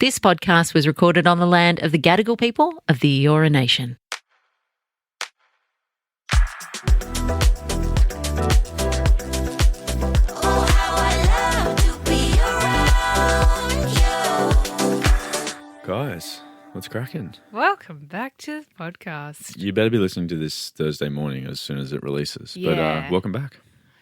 This podcast was recorded on the land of the Gadigal people of the Eora Nation. Guys, what's cracking? Welcome back to the podcast. You better be listening to this Thursday morning as soon as it releases. Yeah. But welcome back.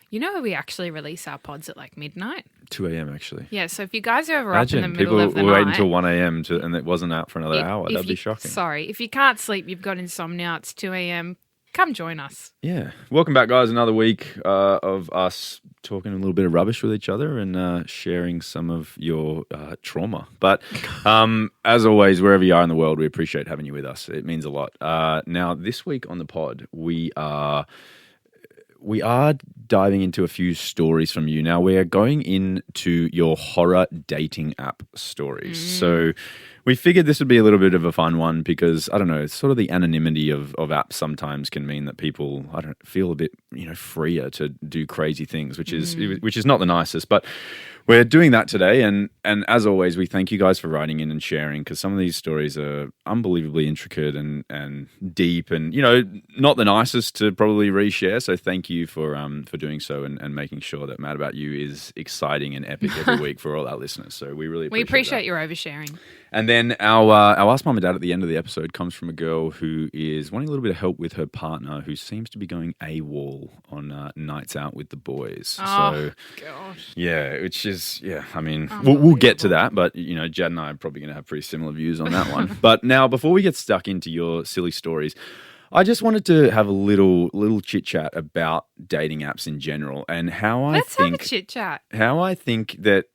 You know we actually release our pods at like midnight? 2 a.m. actually. Yeah, so if you guys are ever Imagine up in the middle people of the were night... waiting until 1 a.m. and it wasn't out for another hour. That'd be shocking. Sorry, if you can't sleep, you've got insomnia, it's 2 a.m, come join us. Yeah. Welcome back, guys. Another week of us talking a little bit of rubbish with each other and sharing some of your trauma. But as always, wherever you are in the world, we appreciate having you with us. It means a lot. Now, this week on the pod, we are diving into a few stories from you. Now, we're going into your horror dating app stories. So we figured this would be a little bit of a fun one because, I don't know, it's sort of the anonymity of apps sometimes can mean that people, feel a bit, freer to do crazy things, which is not the nicest. But we're doing that today, and as always, we thank you guys for writing in and sharing because some of these stories are unbelievably intricate and deep and, not the nicest to probably reshare. So thank you for doing so and making sure that Mad About You is exciting and epic every week for all our listeners. So we really appreciate your oversharing. And then our Ask Mum and Dad at the end of the episode comes from a girl who is wanting a little bit of help with her partner who seems to be going AWOL on nights out with the boys. Oh, gosh. Yeah, which is, we'll get to that, but, Jad and I are probably going to have pretty similar views on that one. But now, before we get stuck into your silly stories, I just wanted to have a little chit-chat about dating apps in general and how Let's have a chit-chat. How I think that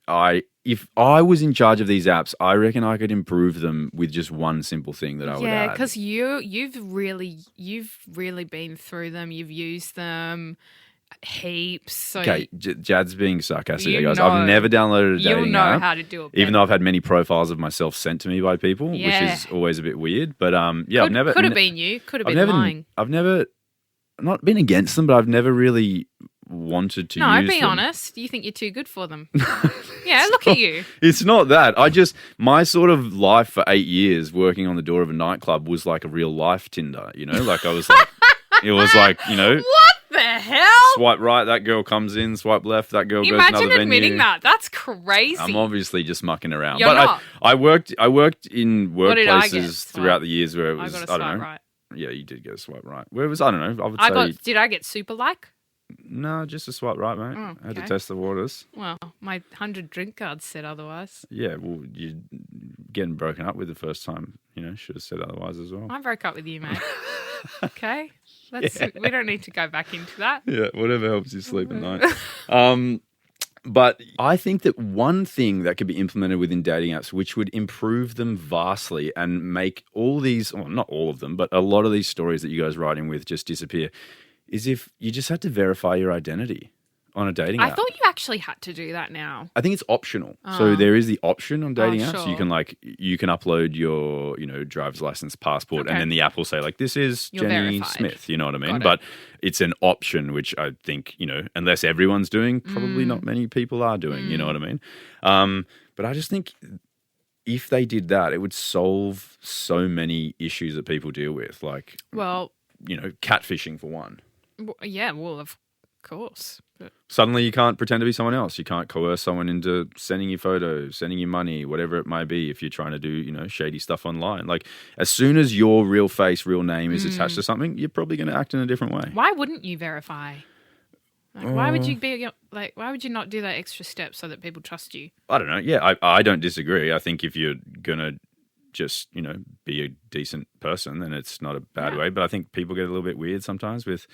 if I was in charge of these apps, I reckon I could improve them with just one simple thing that I would add. Yeah, because you've really been through them. You've used them heaps. So okay, Jad's being sarcastic, guys. I've never downloaded a dating app. You'll know how to do it better. Even though I've had many profiles of myself sent to me by people, which is always a bit weird. But I've never... Could have been you. Could have been lying. I've never... Not been against them, but I've never really wanted to use them. No, be honest. You think you're too good for them. Yeah, look at you. It's not that. My sort of life for 8 years working on the door of a nightclub was like a real life Tinder, Like I was like... It was like, What the hell? Swipe right, that girl comes in. Swipe left, that girl goes to another venue. Imagine admitting that. That's crazy. I'm obviously just mucking around. You're not. I worked in workplaces get? throughout the years where it was, I don't know. Right. Yeah, you did get a swipe right. Where it was, I don't know. Did I get super like? No, just a swipe right, mate. Oh, I had to okay. test the waters. Well, my 100 drink cards said otherwise. Yeah, well, you getting broken up with the first time, should have said otherwise as well. I broke up with you, mate. Okay. We don't need to go back into that. Yeah, whatever helps you sleep at night. But I think that one thing that could be implemented within dating apps, which would improve them vastly and make all these, well, not all of them, but a lot of these stories that you guys write in with just disappear, is if you just had to verify your identity on a dating app. I thought you actually had to do that now. I think it's optional. So there is the option on dating apps. Sure. You can upload your, driver's license, passport, and then the app will say like, this is You're Jenny verified. Smith. You know what I mean? Got it. But it's an option, which I think, unless everyone's doing, probably not many people are doing. You know what I mean? But I just think if they did that, it would solve so many issues that people deal with, like, catfishing for one. Yeah, well, of course. But suddenly you can't pretend to be someone else. You can't coerce someone into sending you photos, sending you money, whatever it may be if you're trying to do, shady stuff online. Like, as soon as your real face, real name is attached to something, you're probably going to act in a different way. why wouldn't you verify? Like, why would you not do that extra step so that people trust you? I don't know. Yeah, I don't disagree. I think if you're going to just, be a decent person, then it's not a bad way. But I think people get a little bit weird sometimes with...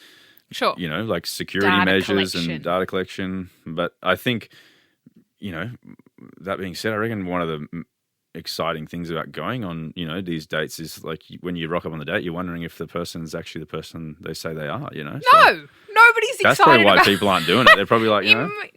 Sure. Like security Data measures collection. and data collection. But I think, that being said, I reckon one of the exciting things about going on, these dates is like when you rock up on the date, you're wondering if the person's actually the person they say they are, No, nobody's that's excited probably why about people aren't doing it. They're probably like,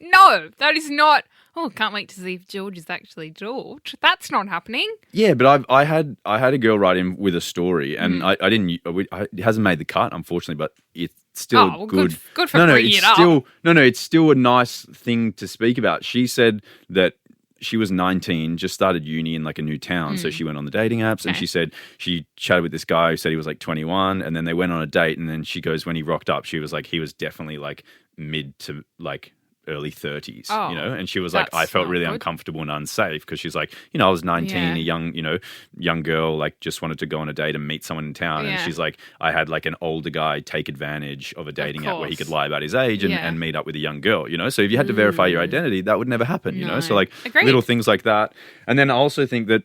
No, that is not... Oh, can't wait to see if George is actually George. That's not happening. Yeah, but I had a girl write in with a story, and I didn't. It hasn't made the cut, unfortunately, but it's still good. Good for bringing it up. It's still a nice thing to speak about. She said that she was 19, just started uni in like a new town. So she went on the dating apps and she said she chatted with this guy who said he was like 21, and then they went on a date, and then she goes, when he rocked up, she was like, he was definitely like mid to like early 30s, you know, and she was like, I felt really uncomfortable and unsafe because she's like, you know, I was 19, a young girl, like just wanted to go on a date and meet someone in town. And she's like, I had like an older guy take advantage of a dating app where he could lie about his age and meet up with a young girl, you know? So if you had to verify your identity, that would never happen, you know? So like little things like that. And then I also think that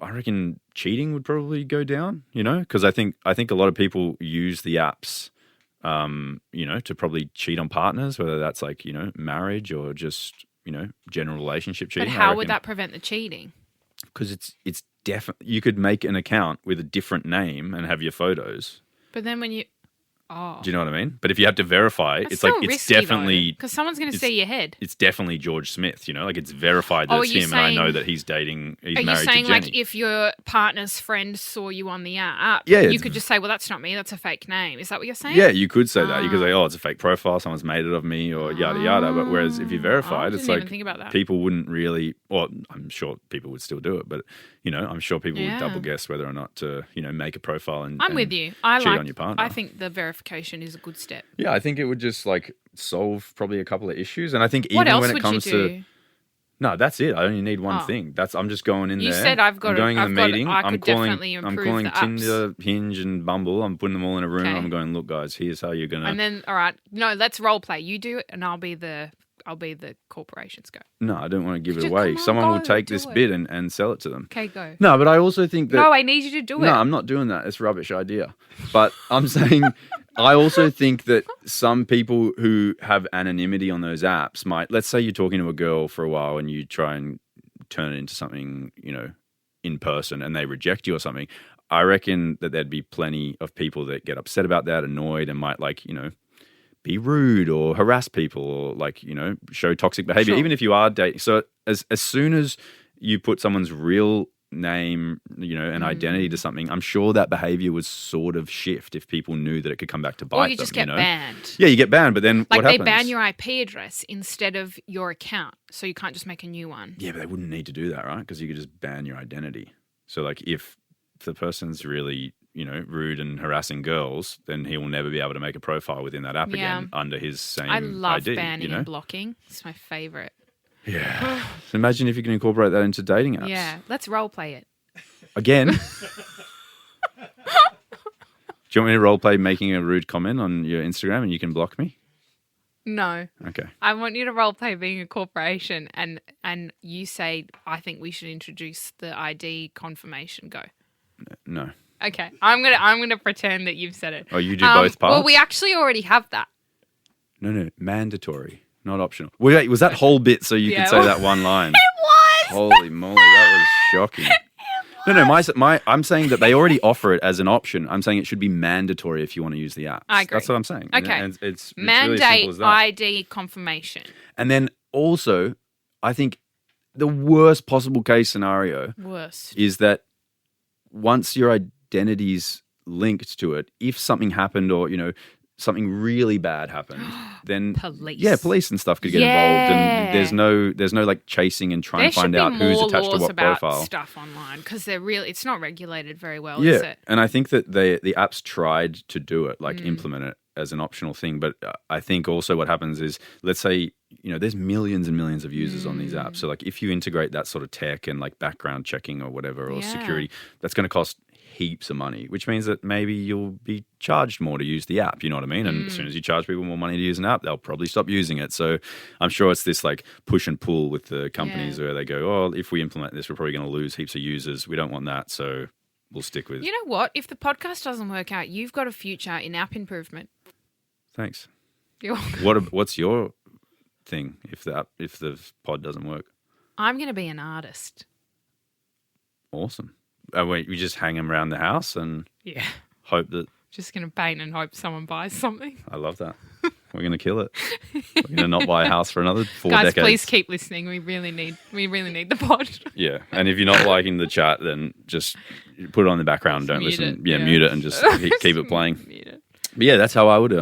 I reckon cheating would probably go down, you know, because I think a lot of people use the apps you know, to probably cheat on partners, whether that's like, you know, marriage or just, you know, general relationship cheating. But how would that prevent the cheating? Because it's definitely, you could make an account with a different name and have your photos. But then when you, do you know what I mean? But if you have to verify, that's it's like, risky, it's definitely, because someone's going to see your head. It's definitely George Smith, you know, like it's verified that it's him, and I know that he's dating, he's married to Jenny. Are you saying like if your partner's friend saw you on the app, yeah, you could just say, well, that's not me, that's a fake name. Is that what you're saying? Yeah, you could say that. You could say, oh, it's a fake profile, someone's made it of me, or yada yada. But whereas if you verified, it's like think about that. People wouldn't really, well, I'm sure people would still do it, but you know, I'm sure people would double guess whether or not to, you know, make a profile and I'm with you. cheat on your partner. I think the verification is a good step. Yeah, I think it would just like solve probably a couple of issues, and I think what even else when it would comes you do? to no, that's it. I only need one thing. I'm just going in you there. You said I'm going in the meeting. I could definitely improve I'm calling the apps. Tinder, Hinge, and Bumble. I'm putting them all in a room. I'm going, look, guys, here's how you're gonna. And then, all right, no, let's role play. You do it, and I'll be the corporations go. No, I don't want to give it away. Someone will take this bit and sell it to them. Okay, go. No, but I also think that. No, I need you to do it. No, I'm not doing that. It's a rubbish idea. But I'm saying, I also think that some people who have anonymity on those apps might, let's say you're talking to a girl for a while and you try and turn it into something, you know, in person, and they reject you or something. I reckon that there'd be plenty of people that get upset about that, annoyed, and might like, you know, be rude or harass people or like, you know, show toxic behavior, even if you are dating. So as soon as you put someone's real name, you know, and identity to something, I'm sure that behavior would sort of shift if people knew that it could come back to bite them. Or you just get banned. Yeah, you get banned, but then what happens? Like they ban your IP address instead of your account, so you can't just make a new one. Yeah, but they wouldn't need to do that, right? Because you could just ban your identity. So like if the person's really, you know, rude and harassing girls, then he will never be able to make a profile within that app again under his same I love ID, banning you know? and blocking. It's my favourite. Yeah. So imagine if you can incorporate that into dating apps. Yeah. Let's role play it. Again. Do you want me to role play making a rude comment on your Instagram and you can block me? No. Okay. I want you to role play being a corporation and you say, I think we should introduce the ID confirmation. Go. No. Okay. I'm gonna pretend that you've said it. Oh, you do both parts? Well, we actually already have that. No. Mandatory, not optional. Wait, was that whole bit so you could say that one line? It was! Holy moly, that was shocking. No, I'm saying that they already offer it as an option. I'm saying it should be mandatory if you want to use the app. I agree. That's what I'm saying. Okay. And it's mandate really simple as that. ID confirmation. And then also, I think the worst possible case scenario is that once your identity's linked to it, if something happened or, you know, something really bad happened, then police and stuff could get involved, and there's no like chasing and trying to find out who's attached to what profile. Stuff online because it's not regulated very well, is it? And I think that the apps tried to do it, like implement it as an optional thing, but I think also what happens is, let's say, you know, there's millions and millions of users on these apps, so like if you integrate that sort of tech and like background checking or whatever or security, that's going to cost heaps of money, which means that maybe you'll be charged more to use the app, you know what I mean? And as soon as you charge people more money to use an app, they'll probably stop using it. So I'm sure it's this like push and pull with the companies where they go, oh, if we implement this, we're probably going to lose heaps of users. We don't want that, so we'll stick with. You know what? If the podcast doesn't work out, you've got a future in app improvement. Thanks. You're welcome. What's your thing if the pod doesn't work? I'm going to be an artist. Awesome. Wait, we just hang them around the house and hope that... Just going to paint and hope someone buys something. I love that. We're going to kill it. We're going to not buy a house for another 4 decades. Guys, please keep listening. We really need the pod. Yeah, and if you're not liking the chat, then just put it on the background. Don't listen. Mute it and just keep it playing. Mute it. But yeah, that's how I would.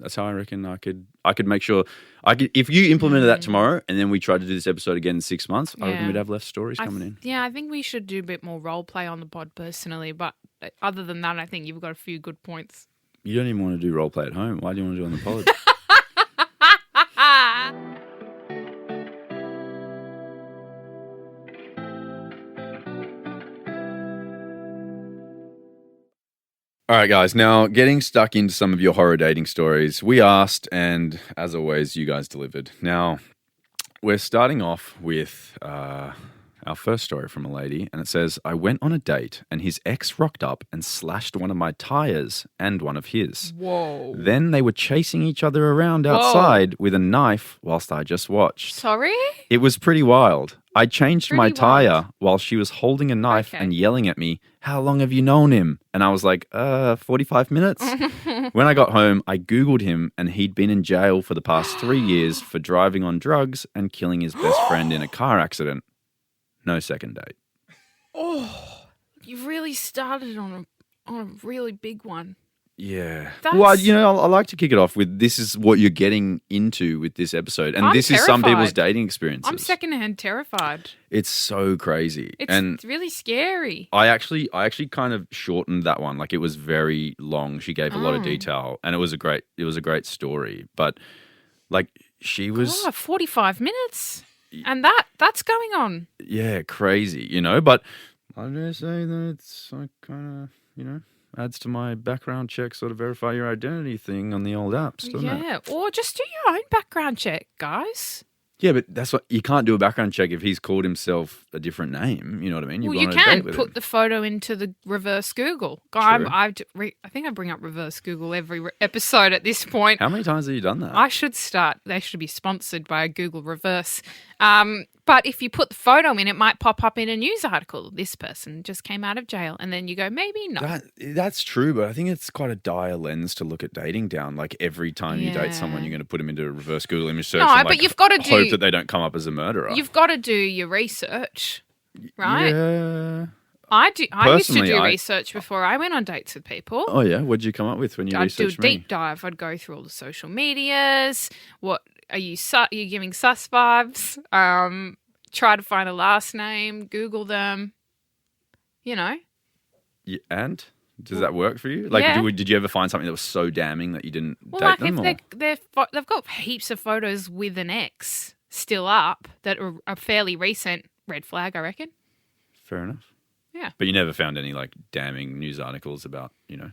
That's how I reckon I could make sure if you implemented that tomorrow, and then we tried to do this episode again in 6 months, I reckon we'd have less stories coming in. Yeah, I think we should do a bit more role play on the pod personally. But other than that, I think you've got a few good points. You don't even want to do role play at home. Why do you want to do it on the pod? All right, guys. Now, getting stuck into some of your horror dating stories, we asked, and as always, you guys delivered. Now, we're starting off with our first story from a lady, and it says, I went on a date, and his ex rocked up and slashed one of my tyres and one of his. Whoa. Then they were chasing each other around outside with a knife whilst I just watched. Sorry? It was pretty wild. I changed my Pretty tyre wild. while she was holding a knife and yelling at me, how long have you known him? And I was like, 45 minutes. When I got home, I Googled him and he'd been in jail for the past 3 years for driving on drugs and killing his best friend in a car accident. No second date. Oh, you've really started on a really big one. Yeah. That's- Well, I like to kick it off with this is what you're getting into with this episode. And I'm this is some people's terrified. dating experiences. I'm secondhand terrified. It's so crazy. It's really scary. I actually kind of shortened that one. Like it was very long. She gave a lot of detail and it was a great story. But like she was 45 minutes. And that's going on. yeah, crazy, But I dare say that it's like kind of, adds to my background check, sort of verify your identity thing on the old apps, doesn't it? Yeah, or just do your own background check, guys. Yeah, but that's what you can't do a background check if he's called himself a different name. You know what I mean? Well, gone you on a date can with put him. the photo into the reverse Google. True. I think I bring up reverse Google every episode at this point. How many times have you done that? I should start. They should be sponsored by Google Reverse. But if you put the photo in, it might pop up in a news article. This person just came out of jail. And then you go, maybe not. That's true, but I think it's quite a dire lens to look at dating down. Like every time you date someone, you're going to put them into a reverse Google image search. No, and, but you've got to hope that they don't come up as a murderer. You've got to do your research, right? Yeah. I used to Personally, do research before I went on dates with people. Oh yeah, what did you come up with when you I'd do a researched me? deep dive. I'd go through all the social medias. What are you giving sus vibes? Try to find a last name. Google them. Yeah, and does that work for you? Like, Yeah. did you ever find something that was so damning that you didn't Well, date like them? if they've got heaps of photos with an ex still up that are fairly recent. Red flag, I reckon. Fair enough. Yeah. But you never found any like damning news articles about, No,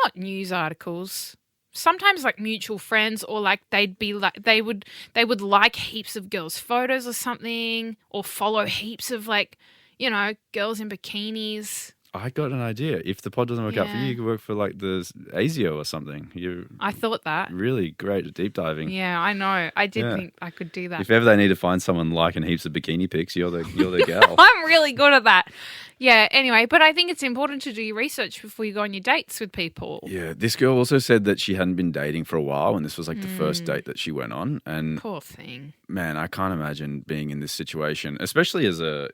not news articles. Sometimes like mutual friends, or like they'd be like they would like heaps of girls' photos or something, or follow heaps of like, girls in bikinis. I got an idea. If the pod doesn't work out for you, Yeah. you could work for like the ASIO or something. You're I thought that. really great at deep diving. Yeah, I know. I did Yeah. think I could do that. If ever they need to find someone liking heaps of bikini pics, you're the gal. I'm really good at that. Yeah, anyway, but I think it's important to do your research before you go on your dates with people. Yeah, this girl also said that she hadn't been dating for a while, and this was like the first date that she went on. And Poor thing. man, I can't imagine being in this situation, especially as a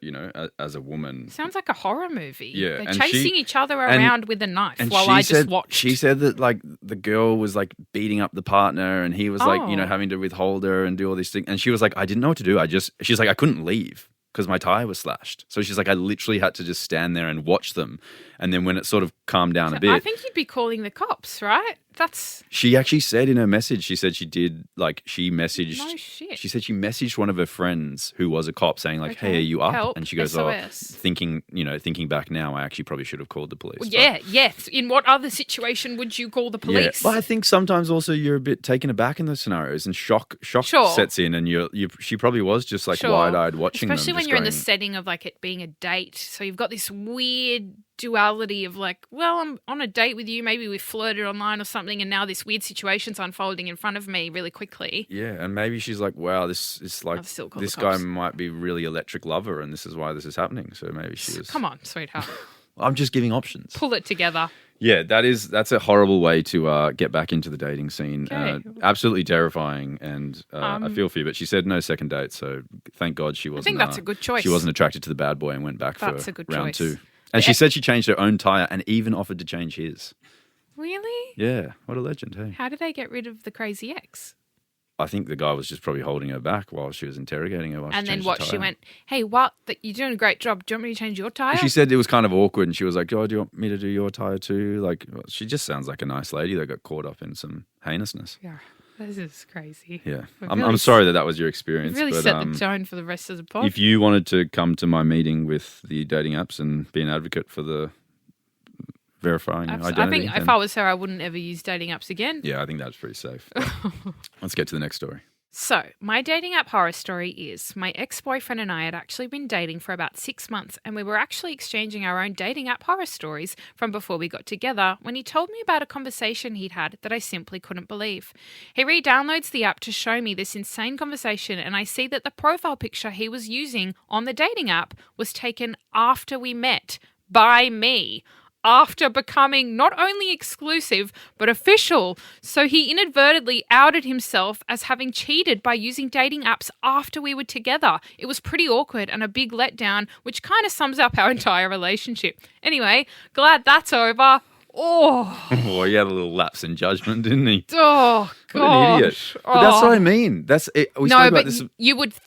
as a woman. Sounds like a horror movie. Yeah, They're and chasing each other around with a knife And while she I said, just watched. She said that like the girl was like beating up the partner, and he was like Oh. having to withhold her and do all these things. And she was like, I didn't know what to do. She's like, I couldn't leave because my tire was slashed. So she's like, I literally had to just stand there and watch them. And then when it sort of calmed down a bit, I think you'd be calling the cops, right? That's she actually said in her message, she said she did like she messaged. no shit. She said she messaged one of her friends who was a cop saying like, Okay. "Hey, are you up?" Help. And she goes, SOS. "Oh, thinking back now, I actually probably should have called the police." Well, But- yeah, yes. In what other situation would you call the police? Yeah. But I think sometimes also you're a bit taken aback in those scenarios, and shock Sure. sets in, and she probably was just like Sure. wide-eyed watching Especially them. when just you're in the going, setting of like it being a date. So you've got this weird duality of like, well, I'm on a date with you. Maybe we flirted online or something, and now this weird situation's unfolding in front of me really quickly. Yeah, and maybe she's like, wow, this is like I've still called this the guy cops. might be really electric lover, and this is why this is happening. So maybe she was. Come on, sweetheart. I'm just giving options. Pull it together. Yeah, that's a horrible way to get back into the dating scene. Okay. Absolutely terrifying, and I feel for you. But she said no second date, so thank God she wasn't. think that's a good choice. She wasn't attracted to the bad boy and went back That's for a good round choice. 2. And she said she changed her own tire and even offered to change his. Really? Yeah, what a legend, hey. How did they get rid of the crazy ex? I think the guy was just probably holding her back while she was interrogating her. And then what? She went, "Hey, what? You're doing a great job. Do you want me to change your tire?" She said it was kind of awkward, and she was like, "Oh, do you want me to do your tire too?" Like, she just sounds like a nice lady that got caught up in some heinousness. Yeah, this is crazy. Yeah, We've I'm really sorry that was your experience. Really but, set the tone for the rest of the pod. If you wanted to come to my meeting with the dating apps and be an advocate for the verifying identity, I think if I was her, I wouldn't ever use dating apps again. yeah, I think that's pretty safe. Let's get to the next story. So, my dating app horror story is my ex-boyfriend and I had actually been dating for about 6 months, and we were actually exchanging our own dating app horror stories from before we got together when he told me about a conversation he'd had that I simply couldn't believe. He re-downloads the app to show me this insane conversation, and I see that the profile picture he was using on the dating app was taken after we met by me, after becoming not only exclusive but official. So he inadvertently outed himself as having cheated by using dating apps after we were together. It was pretty awkward and a big letdown, which kind of sums up our entire relationship. Anyway, glad that's over. Oh, Well, he had a little lapse in judgment, didn't he? oh, What an idiot. gosh. But that's what I Oh. mean. That's it. We No, spoke about but this.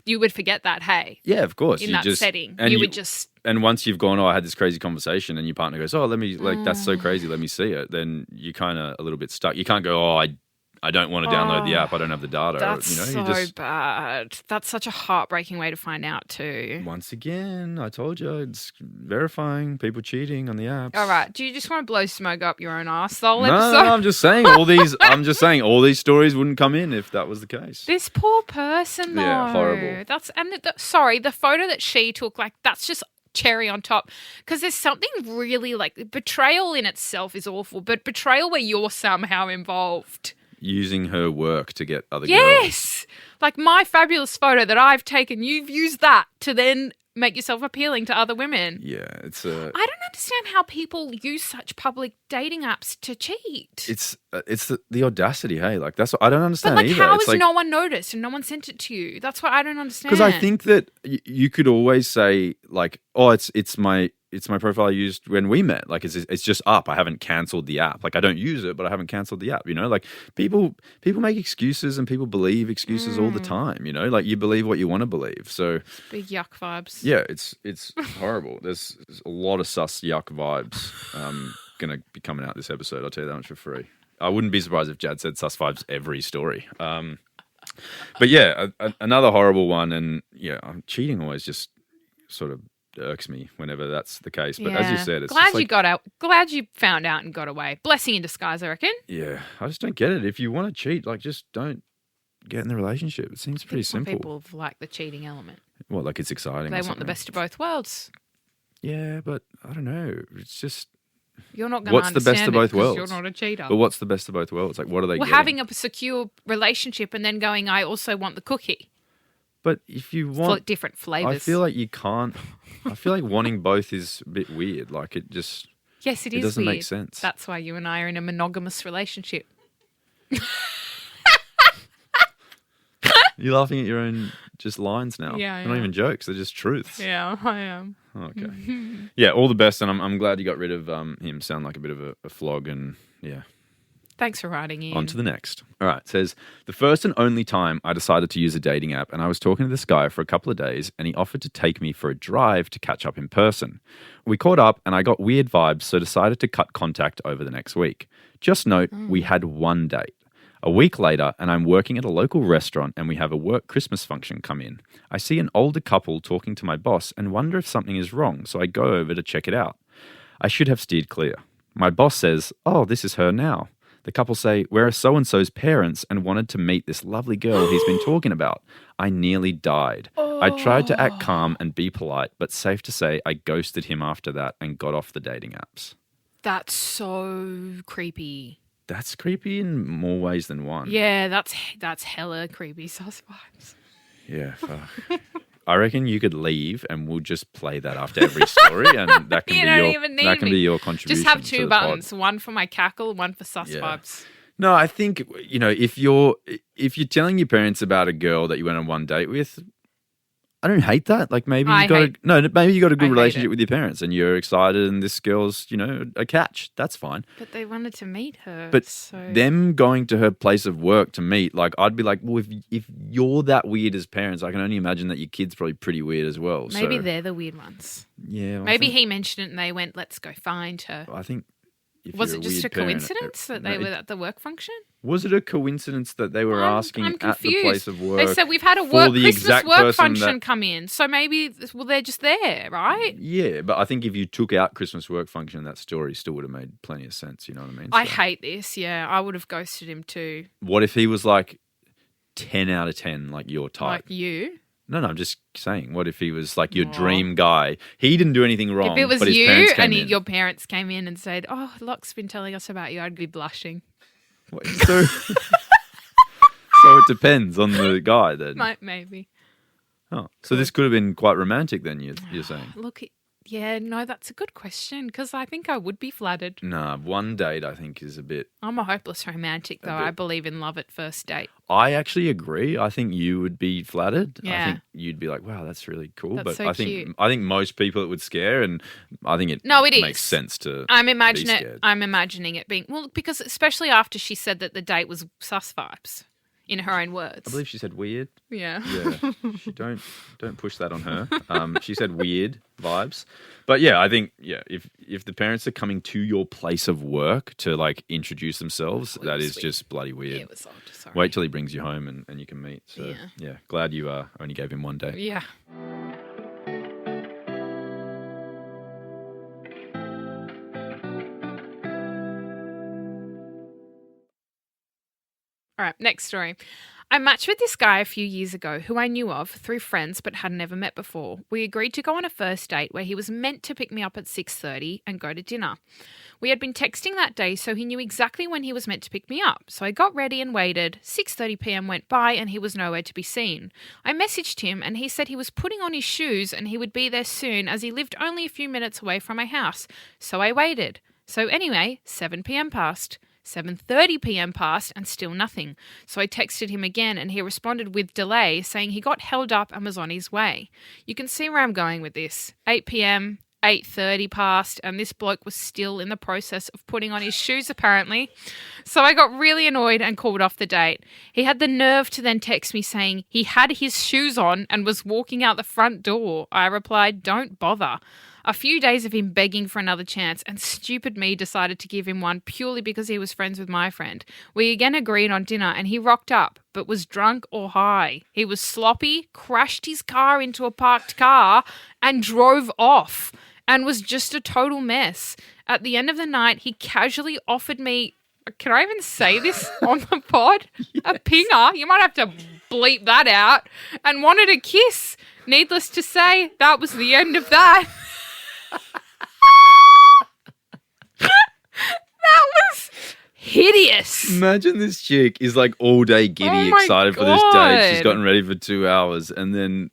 you would forget that, hey, Yeah, of course. in You that just, setting. and You would just... And once you've gone, I had this crazy conversation, and your partner goes, "Oh, let me that's so crazy. Let me see it." Then you kind of a little bit stuck. You can't go, "Oh, I don't want to download the app. I don't have the data." That's you so just bad. That's such a heartbreaking way to find out too. once again, I told you, it's verifying people cheating on the apps. All right. Do you just want to blow smoke up your own ass the whole No, episode? I'm just saying all these. I'm just saying all these stories wouldn't come in if that was the case. This poor person, though. Yeah, horrible. That's sorry, the photo that she took, like that's just cherry on top. Because there's something really like betrayal in itself is awful, but betrayal where you're somehow involved. Using her work to get other girls. Yes, like my fabulous photo that I've taken. You've used that to then make yourself appealing to other women. Yeah, it's I don't understand how people use such public dating apps to cheat. it's the audacity. Hey, like that's what I don't But understand like, either. how It's has no one noticed and no one sent it to you? That's what I don't understand. because I think that you could always say like, "Oh, it's my profile I used when we met. Like it's just up. I haven't cancelled the app. Like I don't use it, but I haven't cancelled the app. You know, like people make excuses and people believe excuses all the time. You know, like you believe what you want to believe. So big yuck vibes. yeah, it's horrible. There's a lot of sus yuck vibes going to be coming out this episode. I'll tell you that much for free. I wouldn't be surprised if Jad said sus vibes every story. But yeah, another horrible one. And yeah, cheating always just sort of irks me whenever that's the case. But as you said, it's glad just you like, got out. Glad you found out and got away. Blessing in disguise, I reckon. yeah, I just don't get it. If you want to cheat, like just don't get in the relationship. It seems pretty Some simple. people like the cheating element. Well, like it's exciting. They or want the something. best of both worlds. Yeah, but I don't know. It's just. You're not going to What's the understand best of both it 'cause worlds? you're not a cheater. But what's the best of both worlds? Like, what are they Well, getting? having a secure relationship and then going, I also want the cookie. But if you want Different flavors. I feel like you can't. I feel like wanting both is a bit weird. Like it just. yes, it is doesn't weird. make sense. That's why you and I are in a monogamous relationship. You're laughing at your own just lines now. Yeah, They're not yeah. even jokes. They're just truths. Yeah, I am. Oh, okay. Yeah, all the best, and I'm glad you got rid of him. Sound like a bit of a flog, and yeah. Thanks for writing in. On to the next. All right. It says, the first and only time I decided to use a dating app, and I was talking to this guy for a couple of days, and he offered to take me for a drive to catch up in person. We caught up, and I got weird vibes, so decided to cut contact over the next week. Just note, we had one date. A week later, and I'm working at a local restaurant, and we have a work Christmas function come in. I see an older couple talking to my boss and wonder if something is wrong, so I go over to check it out. I should have steered clear. My boss says, "Oh, this is her now." The couple say, "We're so-and-so's parents and wanted to meet this lovely girl he's been talking about." I nearly died. I tried to act calm and be polite, but safe to say I ghosted him after that and got off the dating apps. That's so creepy. That's creepy in more ways than one. Yeah, that's hella creepy sus vibes. Yeah, fuck. I reckon you could leave and we'll just play that after every story, and that can You be don't your even need that can me. be your contribution. Just have to two the pod. buttons, one for my cackle, one for sus Yeah. vibes. No, I think if you're telling your parents about a girl that you went on one date with, I don't hate that. Like maybe I you got hate- maybe you got a I good hate relationship it. with your parents and you're excited and this girl's, a catch. That's fine. But they wanted to meet her. But so them going to her place of work to meet, like I'd be like, well, if you're that weird as parents, I can only imagine that your kid's probably pretty weird as well. maybe so, they're the weird ones. yeah. well, Maybe he mentioned it and they went, let's go find her. I think. If Was you're it just a weird parent, coincidence that they were at the work function? Was it a coincidence that they were asking I'm at confused. the place of work? They said we've had a for the Christmas exact work person function that- come in, so maybe they're just there, right? Yeah, but I think if you took out Christmas work function, that story still would have made plenty of sense. You know what I mean? I So, hate this. Yeah, I would have ghosted him too, what if he was like 10 out of 10, like your type? like you. No, I'm just saying. What if he was like your dream guy? He didn't do anything wrong. If it was but his you parents came and in. your parents came in and said, "Oh, Locke's been telling us about you," I'd be blushing. Wait, so, so it depends on the guy then. Maybe. Oh, so this could have been quite romantic then. You're saying? Look, yeah, no, that's a good question because I think I would be flattered. Nah, one date I think is a bit. I'm a hopeless romantic, though. I believe in love at first date. I actually agree. I think you would be flattered. I Yeah. think you'd be like, "Wow, that's really cool." That's but so I think cute. most people it would scare, and I think it No, it makes is. sense to. I'm be imagining it. scared. I'm imagining it being because especially after she said that the date was sus vibes, in her own words. I believe she said weird. Yeah. Yeah, she don't push that on her. She said weird vibes, but yeah, I think if the parents are coming to your place of work to like introduce themselves, that is sweet. just bloody Yeah, weird. it was odd. Sorry. Wait till he brings you home and you can meet. So Yeah. yeah, glad you only gave him one day. Yeah. All right, next story. I matched with this guy a few years ago who I knew of through friends but had never met before. We agreed to go on a first date where he was meant to pick me up at 6:30 and go to dinner. We had been texting that day, so he knew exactly when he was meant to pick me up. So I got ready and waited. 6:30 p.m. went by and he was nowhere to be seen. I messaged him and he said he was putting on his shoes and he would be there soon as he lived only a few minutes away from my house. So I waited. So anyway, 7 p.m. passed. 7:30 p.m. passed and still nothing. So I texted him again and he responded with delay saying he got held up and was on his way. You can see where I'm going with this. 8 p.m., 8:30 passed and this bloke was still in the process of putting on his shoes apparently. So I got really annoyed and called off the date. He had the nerve to then text me saying he had his shoes on and was walking out the front door. I replied, "Don't bother." A few days of him begging for another chance, and stupid me decided to give him one purely because he was friends with my friend. We again agreed on dinner, and he rocked up, but was drunk or high. He was sloppy, crashed his car into a parked car, and drove off, and was just a total mess. At the end of the night, he casually offered me, can I even say this on the pod? A pinger. You might have to bleep that out. And wanted a kiss. Needless to say, that was the end of that. That was hideous. Imagine this chick is like all day giddy, Oh my excited for this date. She's God. gotten ready for 2 hours, and then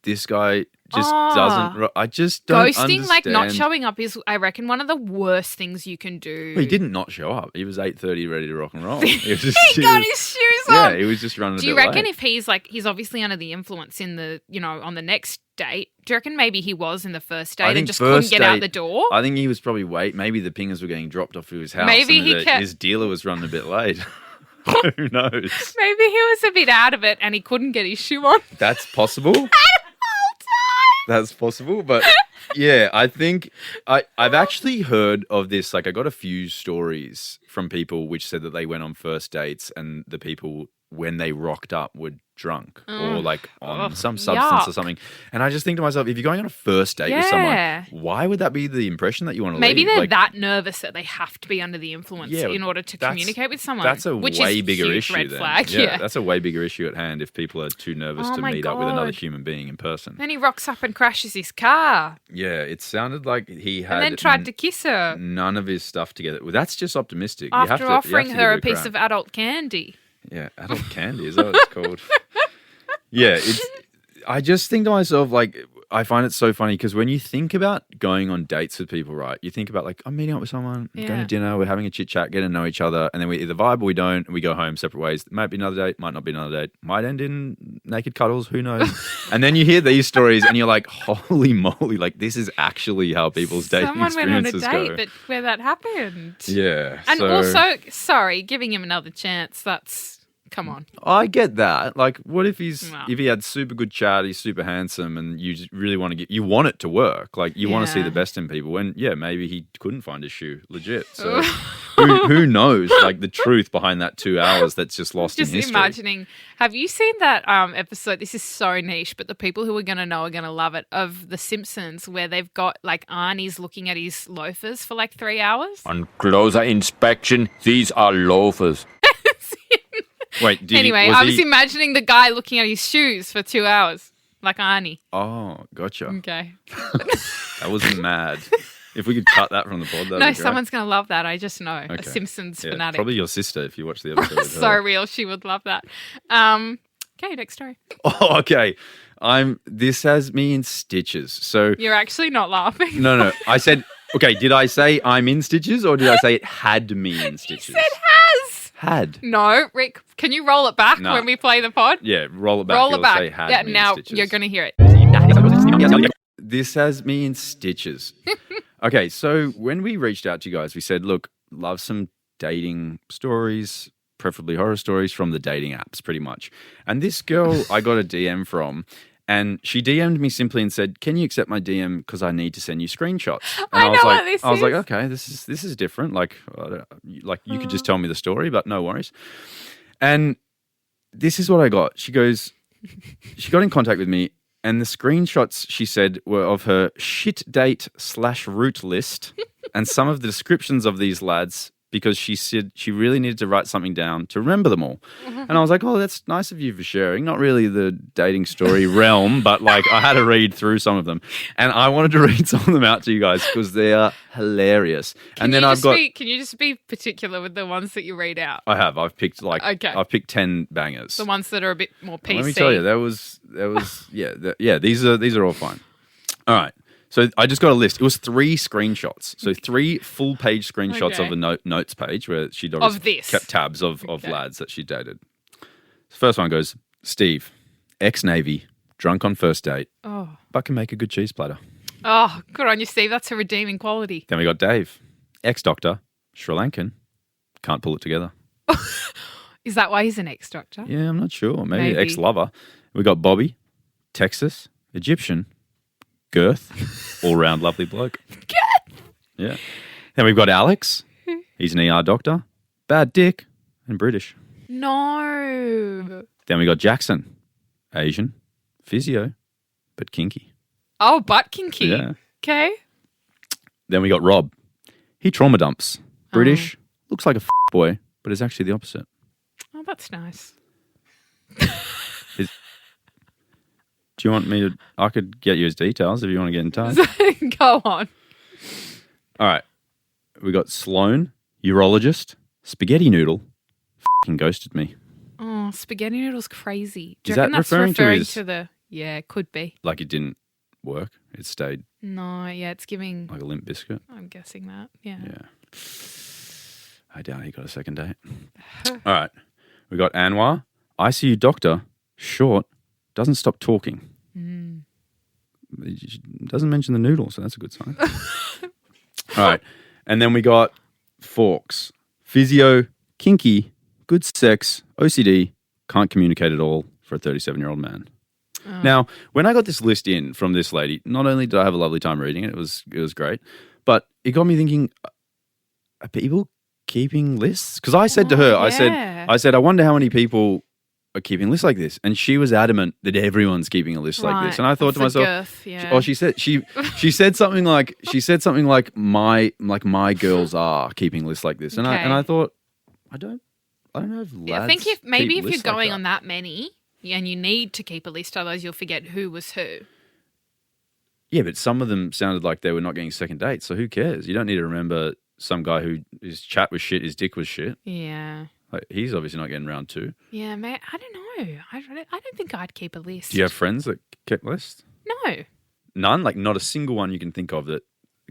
this guy just doesn't. I just don't Ghosting, like not understand. showing up, is, I reckon, one of the worst things you can do. Well, he didn't not show up. He was 8:30, ready to rock and roll. He was just, He got his shoes on. Yeah, he was just running. Do you reckon if he's like, he's obviously under the influence in the, on the next date, do you reckon maybe he was in the first date and just couldn't get out the door? I think he was probably maybe the pingers were getting dropped off to his house. Maybe and he kept- his dealer was running a bit late. Who knows? Maybe he was a bit out of it and he couldn't get his shoe on. That's possible. That's possible, but yeah, I think I've actually heard of this. Like, I got a few stories from people which said that they went on first dates and the people, when they rocked up, were drunk or like on some substance or yuck. something. And I just think to myself, if you're going on a first date with Yeah. someone, why would that be the impression that you want to Maybe leave? they're Like, that nervous that they have to be under the influence Yeah, in order to that's- communicate with someone. That's a which way is bigger huge issue red then. flag. Yeah, Yeah. that's a way bigger issue at hand if people are too nervous Oh to my meet up with another God. human being in person. Then he rocks up and crashes his car Yeah, it sounded like he had and then tried to kiss her none of his stuff together. Well, that's just optimistic. You have after to- you have offering to her a give it piece crack. of adult candy. Yeah, adult candy, is that what it's called? Yeah, I just think to myself, like, I find it so funny because when you think about going on dates with people, right? You think about like, I'm meeting up with someone, going to dinner, we're having a chit chat, getting to know each other, and then we either vibe or we don't, and we go home separate ways. It might be another date, might not be another date, might end in naked cuddles, who knows? And then you hear these stories and you're like, holy moly, like this is actually how people's dating experiences go. Someone went on a date where that happened. Yeah. And also, sorry, giving him another chance, that's... Come on. I get that. Like, what if if he had super good chat, he's super handsome, and you just really want to you want it to work. Like, you want to see the best in people. And yeah, maybe he couldn't find his shoe, legit. So who knows? Like the truth behind that 2 hours that's just lost in history. Just imagining. Have you seen that episode? This is so niche, but the people who are going to know are going to love it. Of The Simpsons, where they've got like Arnie's looking at his loafers for like 3 hours. On closer inspection, these are loafers. Wait, anyway, I was imagining the guy looking at his shoes for 2 hours, like Arnie. Oh, gotcha. Okay. That wasn't mad. If we could cut that from the pod, that'd be great. Someone's going to love that. I just know. Okay. A Simpsons fanatic. Probably your sister if you watch the episode with her. So real. She would love that. Okay, next story. Oh, okay. This has me in stitches. So You're actually not laughing. No. I said, okay, did I say I'm in stitches or did I say it had me in stitches? You said has. Had. No, Rick, can you roll it back when we play the pod? Yeah, roll it back. Roll it back. Say had me now in stitches. you're going to hear it. This has me in stitches. Okay, so when we reached out to you guys, we said, look, love some dating stories, preferably horror stories from the dating apps, pretty much. And this girl I got a DM from, and she DM'd me simply and said, can you accept my DM because I need to send you screenshots? And I know what this is. I was like, okay, this is different. Like you could just tell me the story, but no worries. And this is what I got. She got in contact with me, and the screenshots she said were of her shit date / route list and some of the descriptions of these lads, because she said she really needed to write something down to remember them all. And I was like, oh, that's nice of you for sharing. Not really the dating story realm, but like I had to read through some of them. And I wanted to read some of them out to you guys because they are hilarious. Can you just be particular with the ones that you read out? I have. I've picked 10 bangers. The ones that are a bit more PC. Let me tell you, there was these are all fine. All right. So I just got a list. It was 3 screenshots. So 3 full-page screenshots of the notes page where she'd kept tabs of lads that she dated. The first one goes, Steve, ex-Navy, drunk on first date, but can make a good cheese platter. Oh, good on you, Steve. That's a redeeming quality. Then we got Dave, ex-doctor, Sri Lankan, can't pull it together. Is that why he's an ex-doctor? Yeah, I'm not sure. Maybe ex-lover. We got Bobby, Texas, Egyptian, girth, all-round lovely bloke. Girth! Yeah. Then we've got Alex. He's an ER doctor. Bad dick and British. No. Then we got Jackson. Asian. Physio. But kinky. Oh, butt kinky. Yeah. Okay. Then we got Rob. He trauma dumps. British. Looks like a boy, but is actually the opposite. Oh, that's nice. Do you want me to... I could get you his details if you want to get in touch. Go on. All right. We got Sloan, urologist, spaghetti noodle, f***ing ghosted me. Oh, spaghetti noodle's crazy. Do you Is that reckon that's referring to the... Yeah, it could be. Like it didn't work? It stayed... No, yeah, it's giving... Like a limp biscuit? I'm guessing that, yeah. Yeah. I doubt he got a second date. All right. We got Anwar, ICU doctor, short, doesn't stop talking. He doesn't mention the noodle, so that's a good sign. All right. And then we got Forks, physio, kinky, good sex, OCD, can't communicate at all for a 37-year-old man. Now, when I got this list in from this lady, not only did I have a lovely time reading it, it was great, but it got me thinking, are people keeping lists? Because I said to her, yeah. I said, I wonder how many people are keeping lists like this, and she was adamant that everyone's keeping a list like this, and I thought to myself, girth, yeah. she said something like my girls are keeping lists like this, and I thought I don't know if lads I think if you're like going that. on that many, and you need to keep a list, otherwise you'll forget who was who. Yeah, but some of them sounded like they were not getting second dates, so who cares? You don't need to remember some guy who his chat was shit, his dick was shit. Yeah. Like, he's obviously not getting round 2. Yeah, mate. I don't know. I don't think I'd keep a list. Do you have friends that kept lists? No. None? Like not a single one you can think of that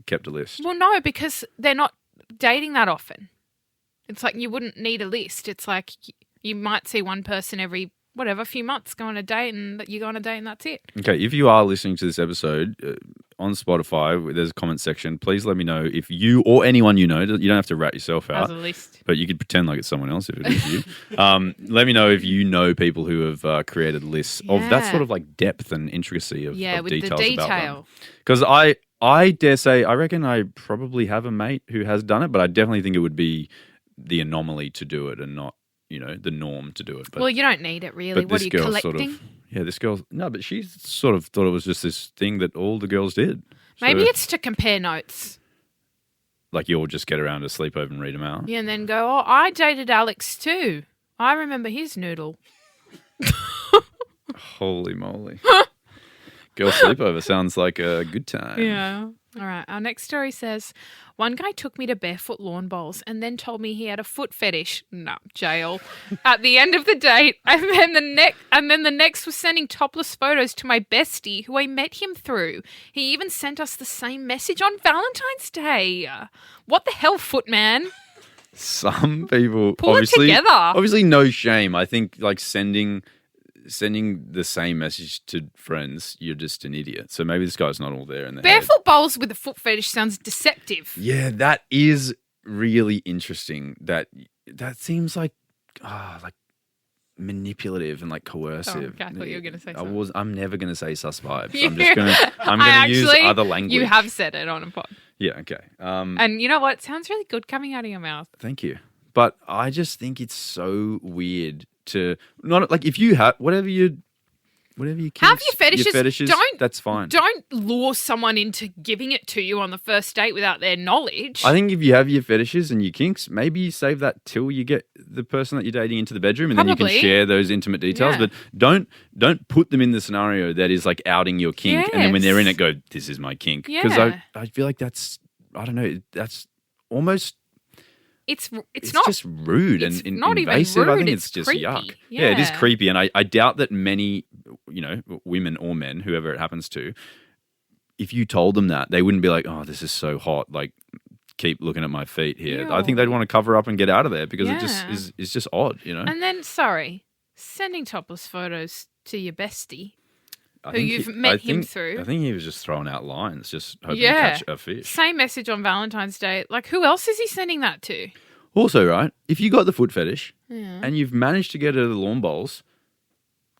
kept a list? Well, no, because they're not dating that often. It's like you wouldn't need a list. It's like you might see one person every, whatever, few months go on a date and you go on a date and that's it. Okay, if you are listening to this episode on Spotify, there's a comment section. Please let me know if you or anyone you know, you don't have to rat yourself out. As a list. But you could pretend like it's someone else if it is you. Let me know if you know people who have created lists of that sort of like depth and intricacy of with details the about them. detail. Because I dare say, I reckon I probably have a mate who has done it, but I definitely think it would be the anomaly to do it and not, the norm to do it. But, well, you don't need it really. What are you collecting? This girl, no, but she sort of thought it was just this thing that all the girls did. Maybe it's to compare notes. Like you all just get around to sleep over and read them out. Yeah, and then go, oh, I dated Alex too. I remember his noodle. Holy moly. Girl sleepover sounds like a good time. Yeah. All right. Our next story says, one guy took me to barefoot lawn bowls and then told me he had a foot fetish. No, jail. At the end of the date, and then the next was sending topless photos to my bestie who I met him through. He even sent us the same message on Valentine's Day. What the hell, footman? Some people Pull it together. Obviously no shame. I think like sending the same message to friends, you're just an idiot. So maybe this guy's not all there in the Barefoot bowls with a foot fetish sounds deceptive. Yeah, that is really interesting. That seems like manipulative and like coercive. Oh, okay, I thought you were going to say something. I'm never going to say sus vibes. I'm going to use other language. You have said it on a pod. Yeah, okay. And you know what? It sounds really good coming out of your mouth. Thank you. But I just think it's so weird to not like if you have whatever you kinks, have your fetishes. That's fine. Don't lure someone into giving it to you on the first date without their knowledge. I think if you have your fetishes and your kinks, maybe you save that till you get the person that you're dating into the bedroom, and then you can share those intimate details. Yeah. But don't put them in the scenario that is like outing your kink, and then when they're in it, go, "This is my kink." Because I feel like that's almost. It's not just rude and not invasive. Even rude, I think it's just creepy. yuck. Yeah, it is creepy, and I doubt that many, women or men, whoever it happens to, if you told them that, they wouldn't be like, "Oh, this is so hot." Like, keep looking at my feet here. Ew. I think they'd want to cover up and get out of there because it just is just odd, And then, sending topless photos to your bestie. Who you've met him through. I think he was just throwing out lines, just hoping to catch a fish. Same message on Valentine's Day. Like, who else is he sending that to? Also, right, if you got the foot fetish and you've managed to get her to the lawn bowls,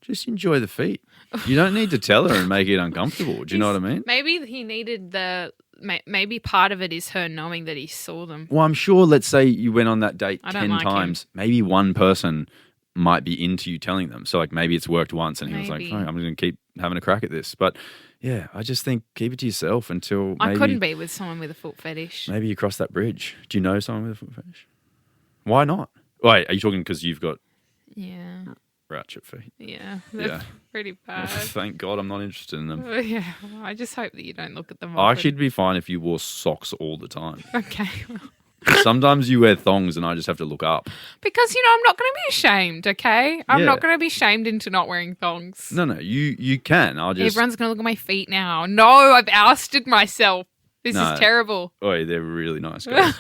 just enjoy the feet. You don't need to tell her and make it uncomfortable. Do you know what I mean? Maybe he needed maybe part of it is her knowing that he saw them. Well, I'm sure, let's say you went on that date 10 like times. Maybe one person might be into you telling them. So, like, maybe it's worked once and he was like, fine, I'm going to keep having a crack at this. But, yeah, I just think keep it to yourself until maybe... I couldn't be with someone with a foot fetish. Maybe you cross that bridge. Do you know someone with a foot fetish? Why not? Wait, are you talking because you've got ratchet feet? Yeah, that's pretty bad. Thank God I'm not interested in them. Yeah, well, I just hope that you don't look at them. Actually, it'd be fine if you wore socks all the time. Okay. Sometimes you wear thongs and I just have to look up. Because, I'm not going to be ashamed, okay? I'm not going to be shamed into not wearing thongs. No, you can. Everyone's going to look at my feet now. No, I've ousted myself. This is terrible. Oh, they're really nice guys.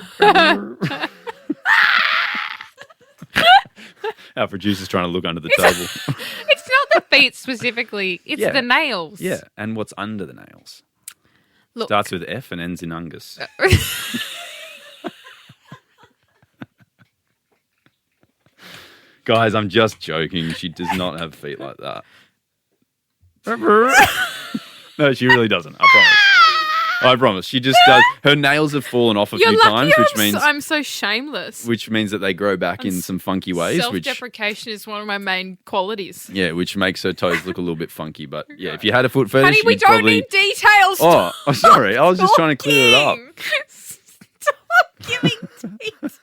Our producer's trying to look under the table. It's not the feet specifically. It's the nails. Yeah, and what's under the nails? Look. Starts with F and ends in ungus. Guys, I'm just joking. She does not have feet like that. No, she really doesn't. I promise. She just does. Her nails have fallen off a few times, which means I'm so shameless. Which means that they grow back in some funky ways. Self-deprecation is one of my main qualities. Yeah, which makes her toes look a little bit funky. But yeah, if you had a foot fetish, honey, we don't need details. Oh, sorry. I was just trying to clear it up. Stop giving details.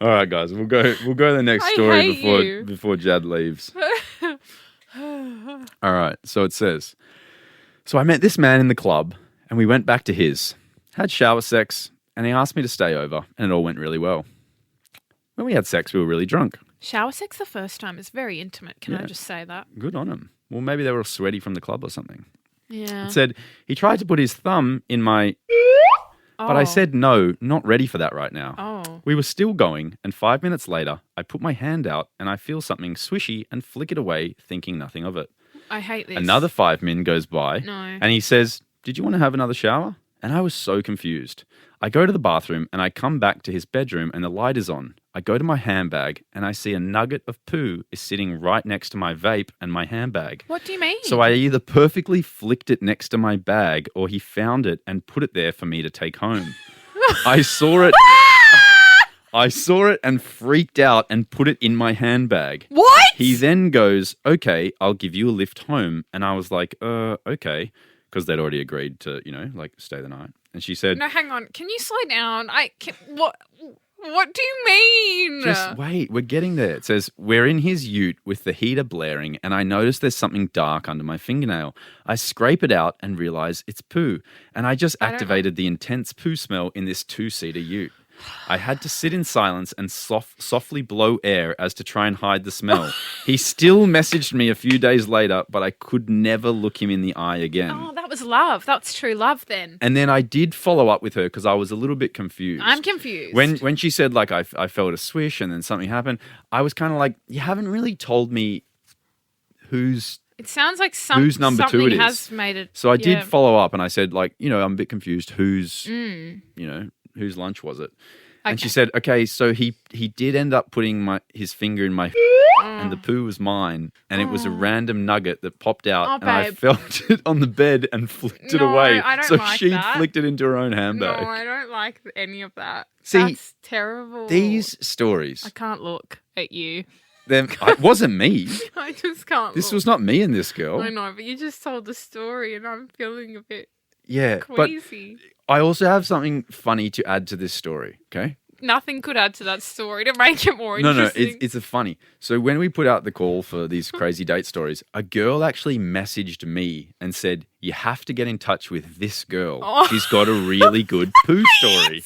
All right, guys, we'll go to the next story before Jad leaves. All right, so it says, so I met this man in the club and we went back to his, had shower sex, and he asked me to stay over, and it all went really well. When we had sex, we were really drunk. Shower sex the first time is very intimate. Can I just say that? Good on him. Well, maybe they were all sweaty from the club or something. Yeah. It said, he tried to put his thumb in my... But I said no, not ready for that right now. Oh. We were still going, and 5 minutes later, I put my hand out and I feel something swishy and flick it away, thinking nothing of it. I hate this. Another 5 min goes by, No. and he says, did you want to have another shower? And I was so confused. I go to the bathroom and I come back to his bedroom and the light is on. I go to my handbag and I see a nugget of poo is sitting right next to my vape and my handbag. What do you mean? So I either perfectly flicked it next to my bag or he found it and put it there for me to take home. I saw it. I saw it and freaked out and put it in my handbag. What? He then goes, okay, I'll give you a lift home. And I was like, okay. Because they'd already agreed to, stay the night. And she said, No, hang on. Can you slow down? What do you mean? just wait, we're getting there. It says, we're in his ute with the heater blaring and I notice there's something dark under my fingernail. I scrape it out and realize it's poo. And I just activated the intense poo smell in this 2-seater ute. I had to sit in silence and softly blow air as to try and hide the smell. He still messaged me a few days later, but I could never look him in the eye again. Oh, that was love. That's true love then. And then I did follow up with her because I was a little bit confused. I'm confused. When she said, like, I felt a swish and then something happened, I was kind of like, you haven't really told me whose... It sounds like whose number two something it is. has made it. So I did follow up and I said, like, I'm a bit confused. Whose lunch was it? And she said, okay, so he did end up putting his finger in my and the poo was mine. And it was a random nugget that popped out and I babe. felt it on the bed and flicked it away. I don't so like she that. flicked it into her own handbag. No, I don't like any of that. See, that's terrible. These stories, I can't look at you. it wasn't me. I just can't This look. was not me and this girl. I know, but you just told the story and I'm feeling a bit Yeah, but queasy. I also have something funny to add to this story, okay? Nothing could add to that story to make it more No, interesting. it's a funny. So when we put out the call for these crazy date stories, a girl actually messaged me and said, you have to get in touch with this girl. Oh. She's got a really good poo story.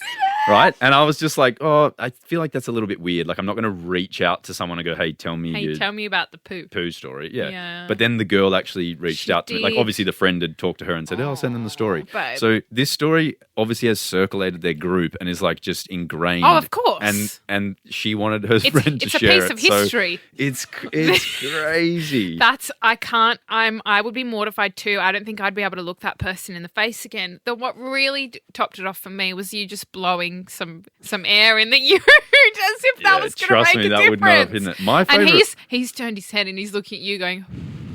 Right? And I was just like, I feel like that's a little bit weird. Like, I'm not going to reach out to someone and go, hey, tell me your tell me about the poo. poo story. Yeah. Yeah. But then the girl actually reached She out to me. Like, did. obviously the friend had talked to her and said, I'll send them the story. Babe. So this story obviously has circulated their group and is like just ingrained. Oh, of course. And she wanted her friend to It's a share piece it. of history. So it's crazy. I would be mortified too. I don't think I'd be able to look that person in the face again. What really topped it off for me was you just blowing some air in the ute as if that was going to trust make me, a that difference. would not have hidden it. My favorite. And he's turned his head and he's looking at you going,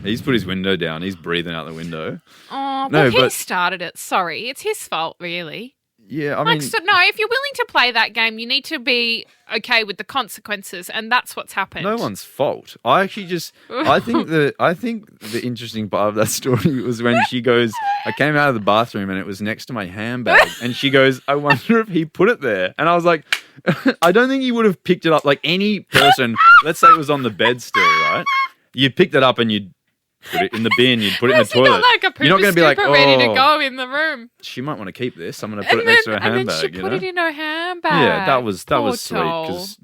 He's put his window down. He's breathing out the window. oh, No, well, he but- started it. Sorry, it's his fault, really. Yeah, I mean, No, if you're willing to play that game, you need to be okay with the consequences, and that's what's happened. no one's fault. I think the interesting part of that story was when she goes, I came out of the bathroom and it was next to my handbag, and she goes, I wonder if he put it there. And I was like, I don't think he would have picked it up. Like any person, let's say it was on the bed still, right? You'd picked it up and you'd put it in the bin, you'd put it in the Has he toilet. got like a You're not going to be like, ready to oh, go in the room? she might want to keep this. I'm going to put it next to her handbag. And then she put it in her handbag. Yeah, that was Poor sweet Toll. because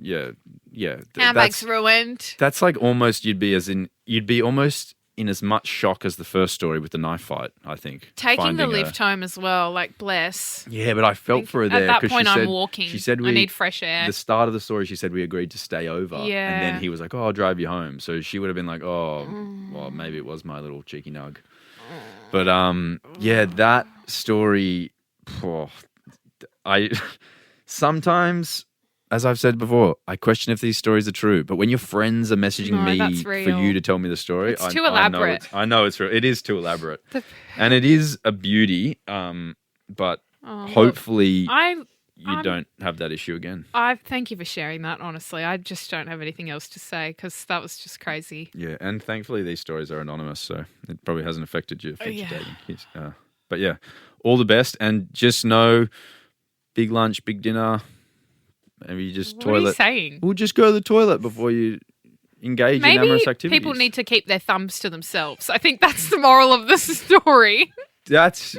Handbag's ruined. that's like almost you'd be almost in as much shock as the first story with the knife fight. I think Taking the Finding lift home as well, like bless. Yeah, but I felt for her there. At that 'cause point, she I'm said, walking. She said I need fresh air. The start of the story, she said we agreed to stay over, Yeah. and then he was like, "Oh, I'll drive you home." So she would have been like, "Oh, well, maybe it was my little cheeky nug." But yeah, that story. I sometimes. As I've said before, I question if these stories are true. But when your friends are messaging me that's for real. you to tell me the story, It's too elaborate. I know it's real. It is too elaborate, and it is a beauty. But hopefully, you don't have that issue again. I thank you for sharing that. Honestly, I just don't have anything else to say because that was just crazy. Yeah, and thankfully these stories are anonymous, so it probably hasn't affected your future yeah. dating. But yeah, all the best, and just know, big lunch, big dinner. Maybe you just What toilet. are you saying? We'll just go to the toilet before you engage in Maybe amorous activities. people need to keep their thumbs to themselves. I think that's the moral of the story. That's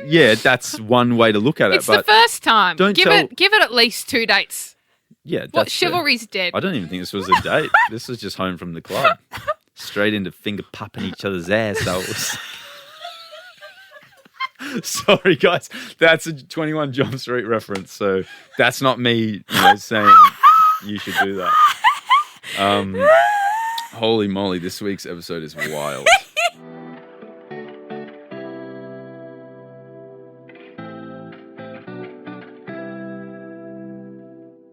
one way to look at it. It's but the first time. don't give tell- it at least 2 dates. yeah, What that's fair. chivalry's dead. I don't even think this was a date. This was just home from the club. Straight into finger popping each other's ass. Sorry, guys. That's a 21 Jump Street reference. So that's not me saying you should do that. Holy moly, this week's episode is wild.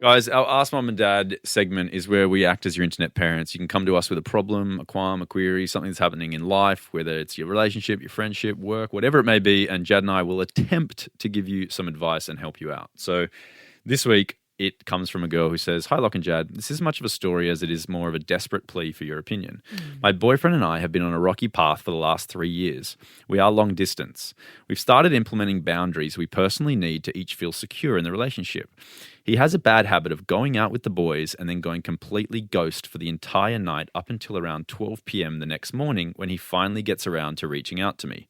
Guys, our Ask Mum and Dad segment is where we act as your internet parents. You can come to us with a problem, a qualm, a query, something that's happening in life, whether it's your relationship, your friendship, work, whatever it may be, and Jad and I will attempt to give you some advice and help you out. So this week, it comes from a girl who says, "Hi, Loch and Jad. This is much of a story as it is more of a desperate plea for your opinion. My boyfriend and I have been on a rocky path for the last 3 years. We are long distance. We've started implementing boundaries we personally need to each feel secure in the relationship. He has a bad habit of going out with the boys and then going completely ghost for the entire night up until around 12 p.m. the next morning when he finally gets around to reaching out to me.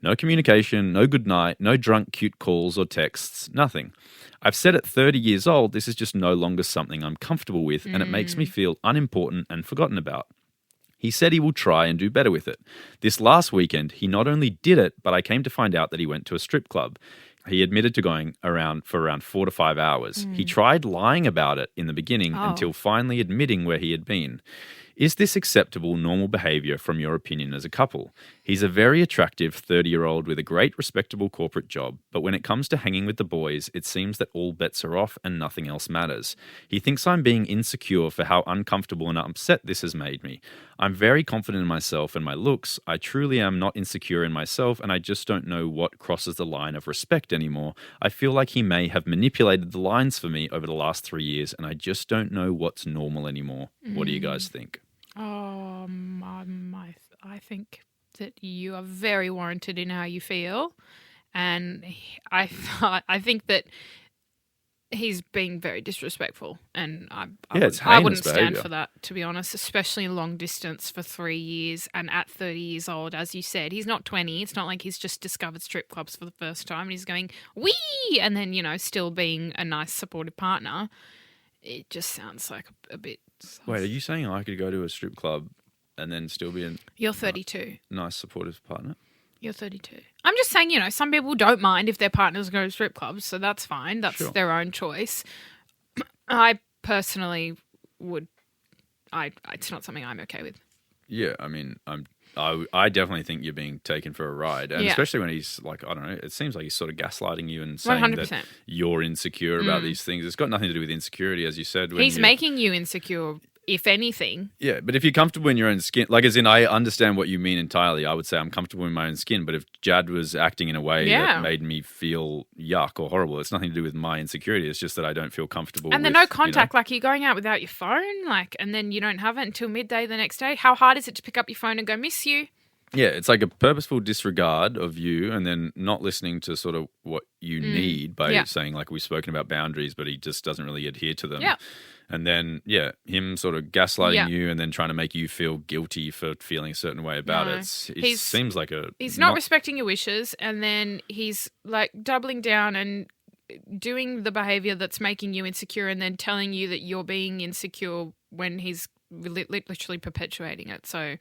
No communication, no good night, no drunk cute calls or texts, nothing. I've said at 30 years old, this is just no longer something I'm comfortable with and it makes me feel unimportant and forgotten about. He said he will try and do better with it. This last weekend, he not only did it, but I came to find out that he went to a strip club. He admitted to going around 4 to 5 hours. He tried lying about it in the beginning until finally admitting where he had been. Is this acceptable, normal behaviour from your opinion as a couple? He's a very attractive 30-year-old with a great, respectable corporate job, but when it comes to hanging with the boys, it seems that all bets are off and nothing else matters. He thinks I'm being insecure for how uncomfortable and upset this has made me. I'm very confident in myself and my looks. I truly am not insecure in myself, and I just don't know what crosses the line of respect anymore. I feel like he may have manipulated the lines for me over the last 3 years, and I just don't know what's normal anymore. What do you guys think? I think that you are very warranted in how you feel, and I think that he's being very disrespectful, and I wouldn't stand behaviour for that, to be honest, especially long distance for 3 years and at 30 years old. As you said, he's not 20. It's not like he's just discovered strip clubs for the first time and he's going, wee, and then, still being a nice supportive partner. It just sounds like a bit... Wait, are you saying I could go to a strip club and then still be You're 32. nice supportive partner? You're 32. I'm just saying, some people don't mind if their partners go to strip clubs, so that's fine. That's Sure. their own choice. I personally would... it's not something I'm okay with. Yeah, I mean, I definitely think you're being taken for a ride, and especially when he's like, I don't know, it seems like he's sort of gaslighting you and saying 100%. that you're insecure about these things. It's got nothing to do with insecurity, as you said. He's making you insecure, if anything. Yeah, but if you're comfortable in your own skin, like as in, I understand what you mean entirely. I would say I'm comfortable in my own skin, but if Jad was acting in a way that made me feel yuck or horrible, it's nothing to do with my insecurity. It's just that I don't feel comfortable. And the no contact, like you're going out without your phone, and then you don't have it until midday the next day. How hard is it to pick up your phone and go, miss you? Yeah, it's like a purposeful disregard of you and then not listening to sort of what you need by saying, like we've spoken about boundaries, but he just doesn't really adhere to them. Yeah. And then, him sort of gaslighting you and then trying to make you feel guilty for feeling a certain way about it. It seems like he's not respecting your wishes, and then he's like doubling down and doing the behavior that's making you insecure and then telling you that you're being insecure when he's literally perpetuating it. So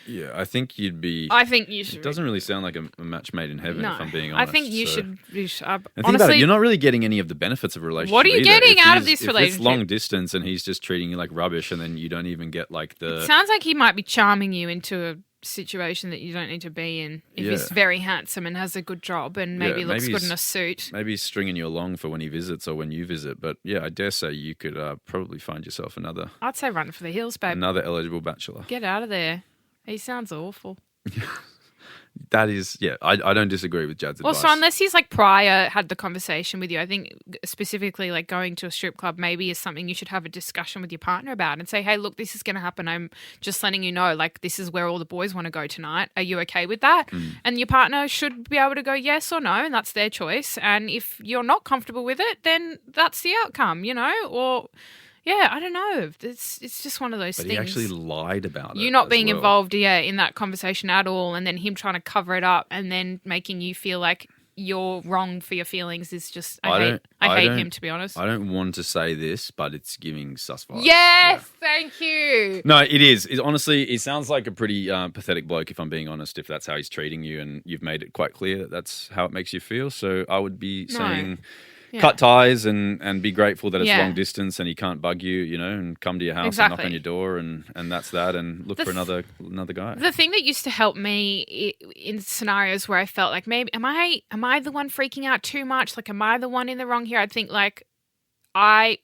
yeah, I think you should. It doesn't really sound like a match made in heaven, if I'm being honest. I think you should and honestly, think about it, you're not really getting any of the benefits of a relationship. What are you getting out of this relationship? If it's long distance and he's just treating you like rubbish, and then you don't even get like the... It sounds like he might be charming you into a situation that you don't need to be in if he's very handsome and has a good job and maybe looks good in a suit. Maybe he's stringing you along for when he visits or when you visit. But yeah, I dare say you could probably find yourself another... I'd say run for the hills, babe. Another eligible bachelor. Get out of there. He sounds awful. That is, I don't disagree with Jad's advice. Also, unless he's like prior had the conversation with you, I think specifically like going to a strip club maybe is something you should have a discussion with your partner about and say, hey, look, this is going to happen. I'm just letting you know, like, this is where all the boys want to go tonight. Are you okay with that? And your partner should be able to go yes or no, and that's their choice. And if you're not comfortable with it, then that's the outcome, or... Yeah, I don't know. It's just one of those things. But he actually lied about it. You not being involved, in that conversation at all, and then him trying to cover it up and then making you feel like you're wrong for your feelings is just I I don't- hate I him, don't- to be honest. I don't want to say this, but it's giving sus vibes. Yes, thank you. No, it is. Honestly, he sounds like a pretty pathetic bloke, if I'm being honest, if that's how he's treating you and you've made it quite clear that that's how it makes you feel. So I would be saying cut ties and be grateful that it's long distance and he can't bug you, you know, and come to your house and knock on your door and that's that, and look for another guy. The thing that used to help me in scenarios where I felt like maybe am I the one freaking out too much? Like, am I the one in the wrong here? I'd think like,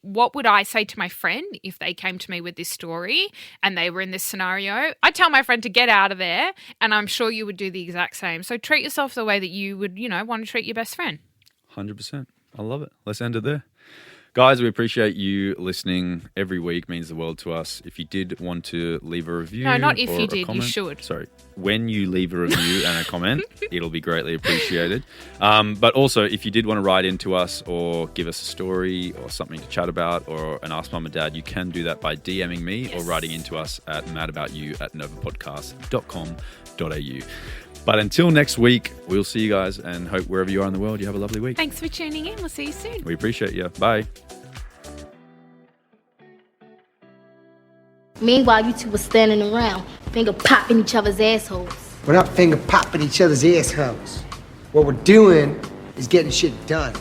what would I say to my friend if they came to me with this story and they were in this scenario? I'd tell my friend to get out of there, and I'm sure you would do the exact same. So treat yourself the way that you would, you know, want to treat your best friend. 100%. I love it. Let's end it there. Guys, we appreciate you listening every week. Means the world to us. If you did want to leave a review, No, not if or you a did. comment, You should. Sorry. When you leave a review and a comment, it'll be greatly appreciated. But also, if you did want to write into us or give us a story or something to chat about or an Ask Mum and Dad, you can do that by DMing me or writing into us at madaboutyou@novapodcast.com.au. But until next week, we'll see you guys and hope wherever you are in the world, you have a lovely week. Thanks for tuning in. We'll see you soon. We appreciate you. Bye. Meanwhile, you two were standing around, finger popping each other's assholes. We're not finger popping each other's assholes. What we're doing is getting shit done.